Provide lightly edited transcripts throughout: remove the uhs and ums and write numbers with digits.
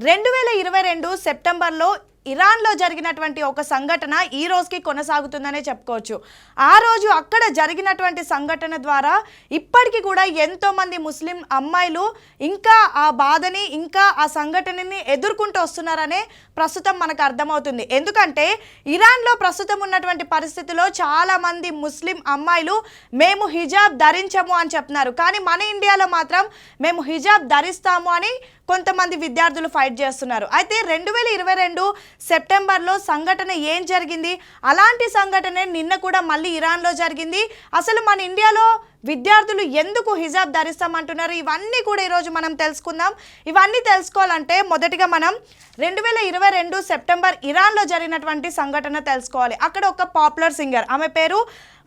2022 సెప్టెంబర్లో ఇరాన్లో జరిగినటువంటి ఒక సంఘటన ఈ రోజుకి కొనసాగుతుందనే చెప్పుకోవచ్చు. ఆ రోజు అక్కడ జరిగినటువంటి సంఘటన ద్వారా ఇప్పటికీ కూడా ఎంతోమంది ముస్లిం అమ్మాయిలు ఇంకా ఆ బాధని ఇంకా ఆ సంఘటనని ఎదుర్కొంటూ వస్తున్నారనే ప్రస్తుతం మనకు అర్థమవుతుంది. ఎందుకంటే ఇరాన్లో ప్రస్తుతం ఉన్నటువంటి పరిస్థితిలో చాలామంది ముస్లిం అమ్మాయిలు మేము హిజాబ్ ధరించము అని చెప్తున్నారు. కానీ మన ఇండియాలో మాత్రం మేము హిజాబ్ ధరిస్తాము అని కొంతమంది విద్యార్థులు ఫైట్ చేస్తున్నారు. అయితే 2022 సెప్టెంబర్లో సంఘటన ఏం జరిగింది, అలాంటి సంఘటన నిన్న కూడా మళ్ళీ ఇరాన్లో జరిగింది. అసలు మన ఇండియాలో విద్యార్థులు ఎందుకు హిజాబ్ ధరిస్తామంటున్నారు, ఇవన్నీ కూడా ఈరోజు మనం తెలుసుకుందాం. ఇవన్నీ తెలుసుకోవాలంటే మొదటిగా మనం 2022 సెప్టెంబర్ ఇరాన్లో జరిగినటువంటి సంఘటన తెలుసుకోవాలి. అక్కడ ఒక పాపులర్ సింగర్, ఆమె పేరు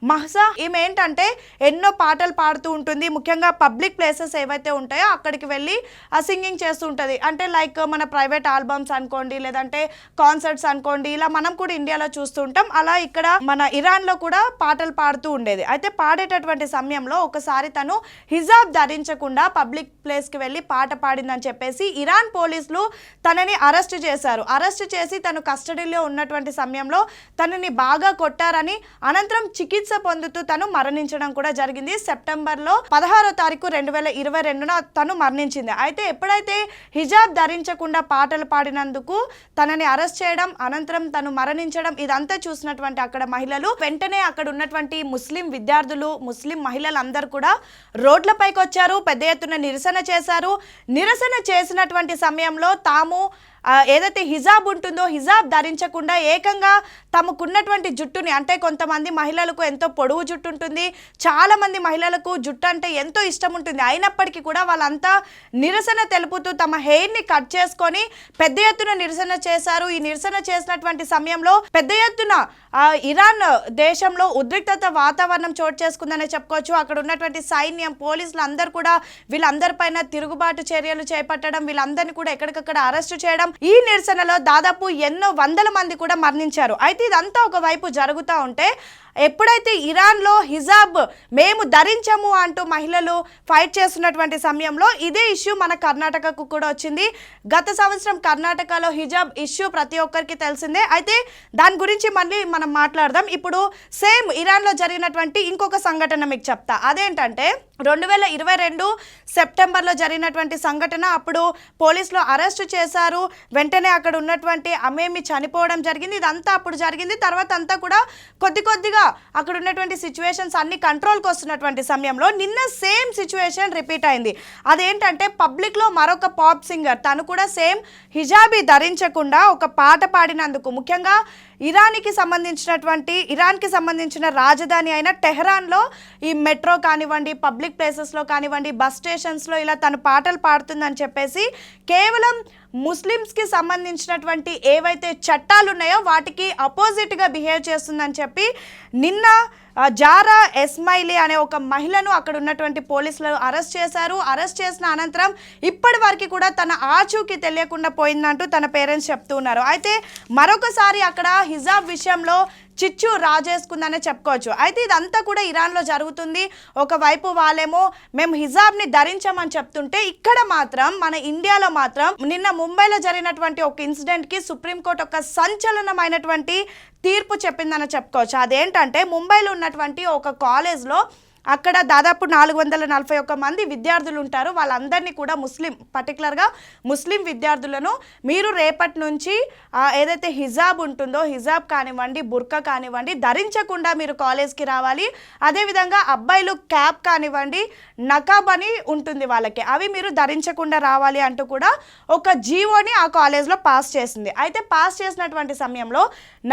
మహ్సా. ఈమె ఏంటంటే ఎన్నో పాటలు పాడుతూ ఉంటుంది. ముఖ్యంగా పబ్లిక్ ప్లేసెస్ ఏవైతే ఉంటాయో అక్కడికి వెళ్ళి సింగింగ్ చేస్తూ ఉంటుంది. అంటే లైక్ మన ప్రైవేట్ ఆల్బమ్స్ అనుకోండి, లేదంటే కాన్సర్ట్స్ అనుకోండి, ఇలా మనం కూడా ఇండియాలో చూస్తూ ఉంటాం. అలా ఇక్కడ మన ఇరాన్లో కూడా పాటలు పాడుతూ ఉండేది. అయితే పాడేటటువంటి సమయంలో ఒకసారి తను హిజాబ్ ధరించకుండా పబ్లిక్ ప్లేస్కి వెళ్ళి పాట పాడిందని చెప్పేసి ఇరాన్ పోలీసులు తనని అరెస్ట్ చేశారు. అరెస్ట్ చేసి తను కస్టడీలో ఉన్నటువంటి సమయంలో తనని బాగా కొట్టారని, అనంతరం చికిత్స పొందుతూ తను మరణించడం కూడా జరిగింది. సెప్టెంబర్లో 16వ తారీఖు 2022న తను మరణించింది. అయితే ఎప్పుడైతే హిజాబ్ ధరించకుండా పాటలు పాడినందుకు తనని అరెస్ట్ చేయడం, అనంతరం తను మరణించడం, ఇదంతా చూసినటువంటి అక్కడ మహిళలు వెంటనే అక్కడ ఉన్నటువంటి ముస్లిం విద్యార్థులు, ముస్లిం మహిళలు అందరూ కూడా రోడ్లపైకి వచ్చారు. పెద్ద ఎత్తున నిరసన చేశారు. నిరసన చేసినటువంటి సమయంలో తాము ఏదైతే హిజాబ్ ఉంటుందో హిజాబ్ ధరించకుండా ఏకంగా తమకున్నటువంటి జుట్టుని, అంటే కొంతమంది మహిళలకు ఎంతో పొడవు జుట్టు ఉంటుంది, చాలామంది మహిళలకు జుట్టు అంటే ఎంతో ఇష్టం ఉంటుంది. అయినప్పటికీ కూడా వాళ్ళంతా నిరసన తెలుపుతూ తమ హెయిర్ని కట్ చేసుకొని పెద్ద ఎత్తున నిరసన చేశారు. ఈ నిరసన చేసినటువంటి సమయంలో పెద్ద ఎత్తున ఇరాన్ దేశంలో ఉద్రిక్తత వాతావరణం చోటు చేసుకుందనే చెప్పుకోవచ్చు. అక్కడ ఉన్నటువంటి సైన్యం, పోలీసులు అందరూ కూడా వీళ్ళందరిపైన తిరుగుబాటు చర్యలు చేపట్టడం, వీళ్ళందరినీ కూడా ఎక్కడికక్కడ అరెస్టు చేయడం. ఈ నిరసనలో దాదాపు ఎన్నో వందల మంది కూడా మరణించారు. అయితే ఇదంతా ఒకవైపు జరుగుతూ ఉంటే ఎప్పుడైతే ఇరాన్లో హిజాబ్ మేము ధరించము అంటూ మహిళలు ఫైట్ చేస్తున్నటువంటి సమయంలో ఇదే ఇష్యూ మన కర్ణాటకకు కూడా వచ్చింది. గత సంవత్సరం కర్ణాటకలో హిజాబ్ ఇష్యూ ప్రతి ఒక్కరికి తెలిసిందే. అయితే దాని గురించి మళ్ళీ మనం మాట్లాడదాం. ఇప్పుడు సేమ్ ఇరాన్లో జరిగినటువంటి ఇంకొక సంఘటన మీకు చెప్తా. అదేంటంటే 2022 సెప్టెంబర్లో జరిగినటువంటి సంఘటన. అప్పుడు పోలీసులు అరెస్టు చేశారు. వెంటనే అక్కడ ఉన్నటువంటి అమేమి చనిపోవడం జరిగింది. ఇదంతా అప్పుడు జరిగింది. తర్వాత అంతా కూడా కొద్దిగా అక్కడ ఉన్నటువంటి సిచ్యువేషన్స్ అన్ని కంట్రోల్కి వస్తున్నటువంటి సమయంలో నిన్న సేమ్ సిచ్యువేషన్ రిపీట్ అయింది. అదేంటంటే పబ్లిక్లో మరొక పాప్ సింగర్, తను కూడా సేమ్ హిజాబీ ధరించకుండా ఒక పాట పాడినందుకు, ముఖ్యంగా ఇరాన్కి సంబంధించిన రాజధాని అయిన టెహ్రాన్లో ఈ మెట్రో కానివ్వండి, పబ్లిక్ ప్లేసెస్లో కానివ్వండి, బస్ స్టేషన్స్లో ఇలా తను పాటలు పాడుతుందని చెప్పేసి కేవలం ముస్లిమ్స్కి సంబంధించినటువంటి ఏవైతే చట్టాలు ఉన్నాయో వాటికి అపోజిట్గా బిహేవ్ చేస్తుందని చెప్పి నిన్న జారా ఎస్మైలీ అనే ఒక మహిళను అక్కడ ఉన్నటువంటి పోలీసులు అరెస్ట్ చేశారు. అరెస్ట్ చేసిన అనంతరం ఇప్పటి వరకు కూడా తన ఆచూకీ తెలియకుండా పోయిందంటూ తన పేరెంట్స్ చెప్తూ ఉన్నారు. అయితే మరొకసారి అక్కడ హిజాబ్ విషయంలో చిచ్చు రాజేసుకుందనే చెప్పుకోవచ్చు. అయితే ఇదంతా కూడా ఇరాన్లో జరుగుతుంది. ఒకవైపు వాళ్ళేమో మేము హిజాబ్ని ధరించామని చెప్తుంటే, ఇక్కడ మాత్రం మన ఇండియాలో మాత్రం నిన్న ముంబైలో జరిగినటువంటి ఒక ఇన్సిడెంట్కి సుప్రీంకోర్టు ఒక సంచలనమైనటువంటి తీర్పు చెప్పిందని చెప్పుకోవచ్చు. అదేంటంటే ముంబైలో ఉన్నటువంటి ఒక కాలేజ్లో అక్కడ దాదాపు 441 మంది విద్యార్థులు ఉంటారు. వాళ్ళందరినీ కూడా పర్టికులర్గా ముస్లిం విద్యార్థులను మీరు రేపటి నుంచి ఏదైతే హిజాబ్ ఉంటుందో, హిజాబ్ కానివ్వండి, బుర్కా కానివ్వండి, ధరించకుండా మీరు కాలేజ్కి రావాలి. అదేవిధంగా అబ్బాయిలు క్యాప్ కానివ్వండి, నకాబ్ అని ఉంటుంది వాళ్ళకి, అవి మీరు ధరించకుండా రావాలి అంటూ కూడా ఒక జీవోని ఆ కాలేజ్లో పాస్ చేసింది. అయితే పాస్ చేసినటువంటి సమయంలో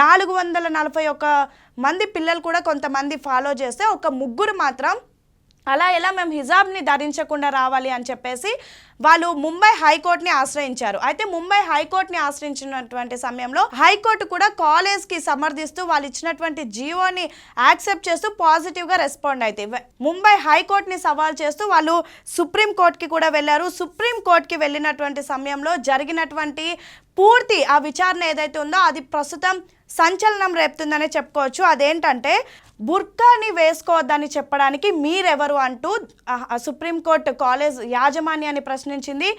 441 మంది పిల్లలు కూడా కొంతమంది ఫాలో చేస్తే ఒక ముగ్గురు మాత్రం అలా ఎలా మేము హిజాబ్ని ధరించకుండా రావాలి అని చెప్పేసి వాళ్ళు ముంబై హైకోర్టుని ఆశ్రయించారు. అయితే ముంబై హైకోర్టుని ఆశ్రయించినటువంటి సమయంలో హైకోర్టు కూడా కాలేజ్కి సమర్థిస్తూ వాళ్ళు ఇచ్చినటువంటి జీవోని యాక్సెప్ట్ చేస్తూ పాజిటివ్గా రెస్పాండ్ అయితే ముంబై హైకోర్టుని సవాల్ చేస్తూ వాళ్ళు సుప్రీంకోర్టుకి కూడా వెళ్ళారు. సుప్రీంకోర్టుకి వెళ్ళినటువంటి సమయంలో జరిగినటువంటి పూర్తి ఆ విచారణ ఏదైతే ఉందో అది ప్రస్తుతం సంచలనం రేపుతుందనే చెప్పుకోవచ్చు. అదేంటంటే బుర్కాని వేసుకోవద్దని చెప్పడానికి మీరెవరు అంటూ సుప్రీంకోర్టు కాలేజ్ యాజమాన్యాన్ని ప్రశ్నించింది.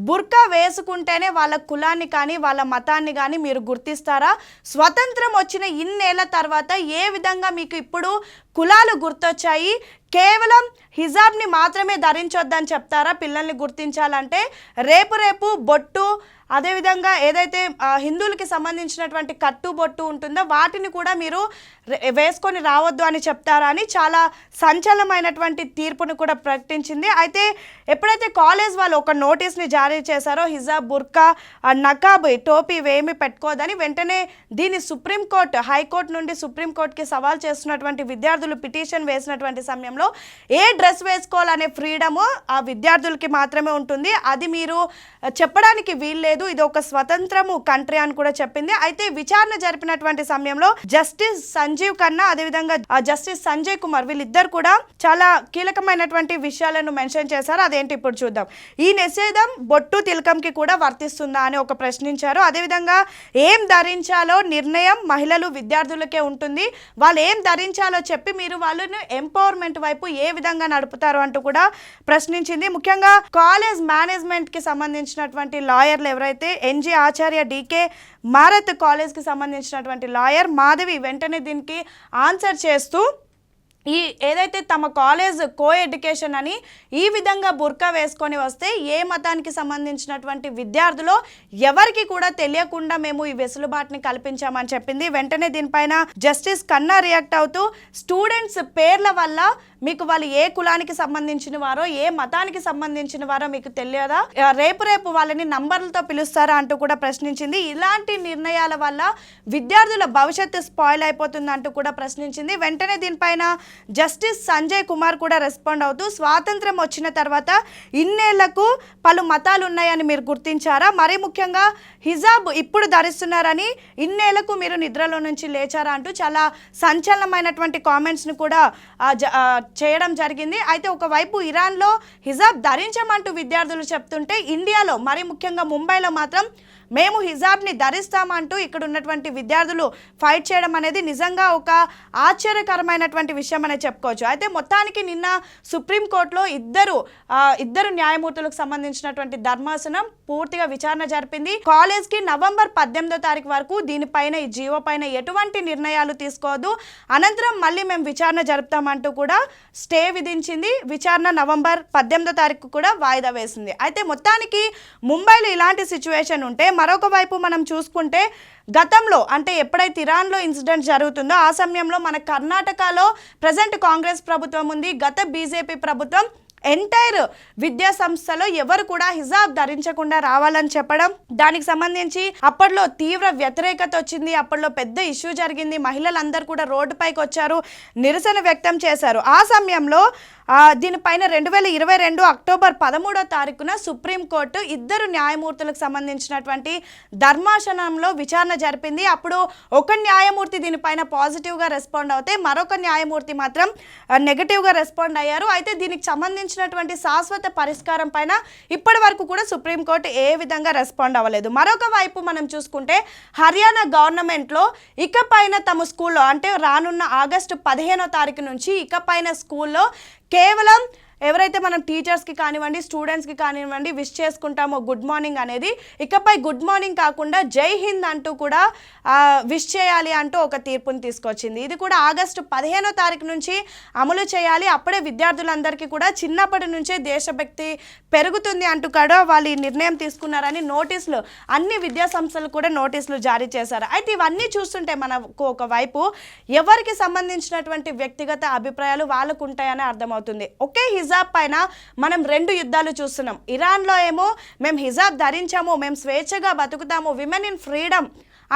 బుర్కా వేసుకుంటేనే వాళ్ళ కులాన్ని కానీ వాళ్ళ మతాన్ని కానీ మీరు గుర్తిస్తారా? స్వతంత్రం వచ్చిన ఇన్నేళ్ల తర్వాత ఏ విధంగా మీకు ఇప్పుడు కులాలు గుర్తొచ్చాయి? కేవలం హిజాబ్ని మాత్రమే ధరించొద్దని చెప్తారా పిల్లల్ని గుర్తించాలంటే? రేపు బొట్టు, అదేవిధంగా ఏదైతే హిందువులకి సంబంధించినటువంటి కట్టుబొట్టు ఉంటుందో వాటిని కూడా మీరు వేసుకొని రావద్దు అని చెప్తారా అని చాలా సంచలనమైనటువంటి తీర్పును కూడా ప్రకటించింది. అయితే ఎప్పుడైతే కాలేజ్ వాళ్ళు ఒక నోటీస్ని జారీ చేశారో హిజాబ్, బుర్కా, నకాబ్, టోపీ ఇవేమీ పెట్టుకోదని, వెంటనే దీన్ని సుప్రీంకోర్టు, హైకోర్టు నుండి సుప్రీంకోర్టుకి సవాల్ చేస్తున్నటువంటి విద్యార్థులు పిటిషన్ వేసినటువంటి సమయంలో ఏ డ్రెస్ వేసుకోవాలనే ఫ్రీడము ఆ విద్యార్థులకి మాత్రమే ఉంటుంది, అది మీరు చెప్పడానికి వీల్లేదు, ఇది ఒక స్వతంత్రము కంట్రీ అని కూడా చెప్పింది. అయితే విచారణ జరిపినటువంటి సమయంలో జస్టిస్ సంజీవ్ ఖన్నా, అదేవిధంగా జస్టిస్ సంజయ్ కుమార్ వీళ్ళిద్దరు కూడా చాలా కీలకమైనటువంటి విషయాలను మెన్షన్ చేశారు. అదేంటి ఇప్పుడు చూద్దాం. ఈ నిషేధం బొట్టు, తిలకంకి కూడా వర్తిస్తుందా అని ఒక ప్రశ్నించారు. అదేవిధంగా ఏం ధరించాలో నిర్ణయం మహిళలు, విద్యార్థులకే ఉంటుంది, వాళ్ళు ఏం ధరించాలో చెప్పి మీరు వాళ్ళని ఎంపవర్మెంట్ వైపు ఏ విధంగా నడుపుతారు అంటూ కూడా ప్రశ్నించింది. ముఖ్యంగా కాలేజ్ మేనేజ్మెంట్ కి సంబంధించినటువంటి లాయర్లు ఎవరైతే ఎన్జి ఆచార్య, డికే మారత్ కాలేజ్కి సంబంధించినటువంటి లాయర్ మాధవి వెంటనే దీనికి ఆన్సర్ చేస్తూ ఈ ఏదైతే తమ కాలేజ్ కో ఎడ్యుకేషన్ అని ఈ విధంగా బుర్కా వేసుకొని వస్తే ఏ మతానికి సంబంధించినటువంటి విద్యార్థులు ఎవరికి కూడా తెలియకుండా మేము ఈ వెసులుబాటుని కల్పించామని చెప్పింది. వెంటనే దీనిపైన జస్టిస్ ఖన్నా రియాక్ట్ అవుతూ స్టూడెంట్స్ పేర్ల వల్ల మీకు వాళ్ళు ఏ కులానికి సంబంధించిన వారో ఏ మతానికి సంబంధించిన వారో మీకు తెలియదా? రేపు వాళ్ళని నంబర్లతో పిలుస్తారా అంటూ కూడా ప్రశ్నించింది. ఇలాంటి నిర్ణయాల వల్ల విద్యార్థుల భవిష్యత్తు స్పాయిల్ అయిపోతుందంటూ కూడా ప్రశ్నించింది. వెంటనే దీనిపైన జస్టిస్ సంజయ్ కుమార్ కూడా రెస్పాండ్ అవుతూ స్వాతంత్రం వచ్చిన తర్వాత ఇన్నేళ్లకు పలు మతాలు ఉన్నాయని మీరు గుర్తించారా? మరీ ముఖ్యంగా హిజాబ్ ఇప్పుడు ధరిస్తున్నారని ఇన్నేళ్లకు మీరు నిద్రలో నుంచి లేచారా అంటూ చాలా సంచలనమైనటువంటి కామెంట్స్ని కూడా చేయడం జరిగింది. అయితే ఒకవైపు ఇరాన్లో హిజాబ్ ధరించమంటూ విద్యార్థులు చెప్తుంటే ఇండియాలో మరీ ముఖ్యంగా ముంబైలో మాత్రం మేము హిజాబ్ని ధరిస్తామంటూ ఇక్కడ ఉన్నటువంటి విద్యార్థులు ఫైట్ చేయడం అనేది నిజంగా ఒక ఆశ్చర్యకరమైనటువంటి విషయం అనే చెప్పుకోవచ్చు. అయితే మొత్తానికి నిన్న సుప్రీంకోర్టులో ఇద్దరు న్యాయమూర్తులకు సంబంధించినటువంటి ధర్మాసనం పూర్తిగా విచారణ జరిపింది. కాలేజ్కి నవంబర్ 18వ తారీఖు వరకు దీనిపైన, ఈ జీవో పైన ఎటువంటి నిర్ణయాలు తీసుకోవద్దు, అనంతరం మళ్ళీ మేము విచారణ జరుపుతామంటూ కూడా స్టే విధించింది. విచారణ నవంబర్ 18వ తారీఖు కూడా వాయిదా వేసింది. అయితే మొత్తానికి ముంబైలో ఇలాంటి సిచ్యువేషన్ ఉంటే మరొక వైపు మనం చూసుకుంటే గతంలో అంటే ఎప్పుడైతే ఇరాన్లో ఇన్సిడెంట్ జరుగుతుందో ఆ సమయంలో మన కర్ణాటకలో ప్రజెంట్ కాంగ్రెస్ ప్రభుత్వం ఉంది, గత బీజేపీ ప్రభుత్వం ఎంటైర్ విద్యా సంస్థలో ఎవరు కూడా హిజాబ్ ధరించకుండా రావాలని చెప్పడం, దానికి సంబంధించి అప్పట్లో తీవ్ర వ్యతిరేకత వచ్చింది, అప్పట్లో పెద్ద ఇష్యూ జరిగింది, మహిళలందరూ కూడా రోడ్డుపైకి వచ్చారు, నిరసన వ్యక్తం చేశారు. ఆ సమయంలో దీనిపైన 2022 అక్టోబర్ 13వ తారీఖున సుప్రీంకోర్టు ఇద్దరు న్యాయమూర్తులకు సంబంధించినటువంటి ధర్మాసనంలో విచారణ జరిపింది. అప్పుడు ఒక న్యాయమూర్తి దీనిపైన పాజిటివ్గా రెస్పాండ్ అవుతే మరొక న్యాయమూర్తి మాత్రం నెగటివ్గా రెస్పాండ్ అయ్యారు. అయితే దీనికి సంబంధించినటువంటి శాశ్వత పరిష్కారం పైన ఇప్పటి వరకు కూడా సుప్రీంకోర్టు ఏ విధంగా రెస్పాండ్ అవ్వలేదు. మరొక వైపు మనం చూసుకుంటే హర్యానా గవర్నమెంట్లో ఇకపైన తమ స్కూల్లో అంటే రానున్న ఆగస్టు 15వ తారీఖు నుంచి ఇకపైన స్కూల్లో కేవలం ఎవరైతే మనం టీచర్స్కి కానివ్వండి, స్టూడెంట్స్కి కానివ్వండి విష్ చేసుకుంటామో గుడ్ మార్నింగ్ అనేది, ఇకపై గుడ్ మార్నింగ్ కాకుండా జై హింద్ అంటూ కూడా విష్ చేయాలి అంటూ ఒక తీర్పుని తీసుకొచ్చింది. ఇది కూడా ఆగస్టు 15వ తారీఖు నుంచి అమలు చేయాలి. అప్పుడే విద్యార్థులందరికీ కూడా చిన్నప్పటి నుంచే దేశభక్తి పెరుగుతుంది అంటూ కూడా వాళ్ళు ఈ నిర్ణయం తీసుకున్నారని నోటీసులు అన్ని విద్యా సంస్థలు కూడా నోటీసులు జారీ చేశారు. అయితే ఇవన్నీ చూస్తుంటే మనకు ఒకవైపు ఎవరికి సంబంధించినటువంటి వ్యక్తిగత అభిప్రాయాలు వాళ్ళకు ఉంటాయని అర్థమవుతుంది. ఒకే హిజాబ్ పైన మనం 2 యుద్ధాలు చూస్తున్నాం. ఇరాన్లో ఏమో మేము హిజాబ్ ధరించాము, మేము స్వేచ్ఛగా బతుకుతాము, విమెన్ ఇన్ ఫ్రీడమ్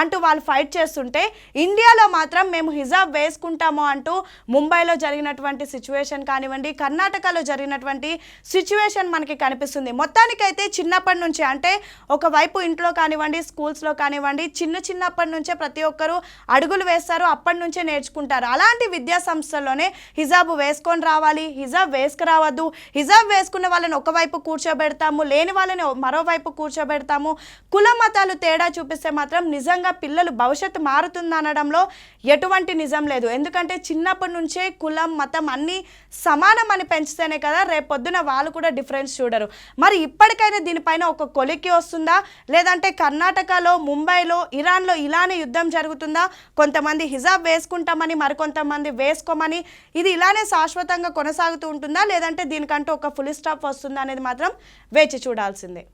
అంటూ వాళ్ళు ఫైట్ చేస్తుంటే ఇండియాలో మాత్రం మేము హిజాబ్ వేసుకుంటాము అంటూ ముంబైలో జరిగినటువంటి సిచ్యువేషన్ కానివ్వండి, కర్ణాటకలో జరిగినటువంటి సిచ్యువేషన్ మనకి కనిపిస్తుంది. మొత్తానికైతే చిన్నప్పటి నుంచి అంటే ఒకవైపు ఇంట్లో కానివ్వండి, స్కూల్స్లో కానివ్వండి, చిన్నప్పటి నుంచే ప్రతి ఒక్కరూ అడుగులు వేస్తారు, అప్పటి నుంచే నేర్చుకుంటారు. అలాంటి విద్యా సంస్థల్లోనే హిజాబ్ వేసుకొని రావాలి, హిజాబ్ వేసుకురావద్దు, హిజాబ్ వేసుకున్న వాళ్ళని ఒకవైపు కూర్చోబెడతాము, లేని వాళ్ళని మరోవైపు కూర్చోబెడతాము, కుల మతాలు తేడా చూపిస్తే మాత్రం నిజంగా పిల్లలు భవిష్యత్తు మారుతుందనడంలో ఎటువంటి నిజం లేదు. ఎందుకంటే చిన్నప్పటి నుంచే కులం మతం అన్నీ సమానం అని పెంచితేనే కదా రేపొద్దున వాళ్ళు కూడా డిఫరెన్స్ చూడరు. మరి ఇప్పటికైనా దీనిపైన ఒక కొలిక్కి వస్తుందా, లేదంటే కర్ణాటకలో, ముంబైలో, ఇరాన్లో ఇలానే యుద్ధం జరుగుతుందా? కొంతమంది హిజాబ్ వేసుకుంటామని, మరికొంతమంది వేసుకోమని, ఇది ఇలానే శాశ్వతంగా కొనసాగుతూ ఉంటుందా, లేదంటే దీనికంటూ ఒక ఫుల్ స్టాప్ వస్తుందా అనేది మాత్రం వేచి చూడాల్సిందే.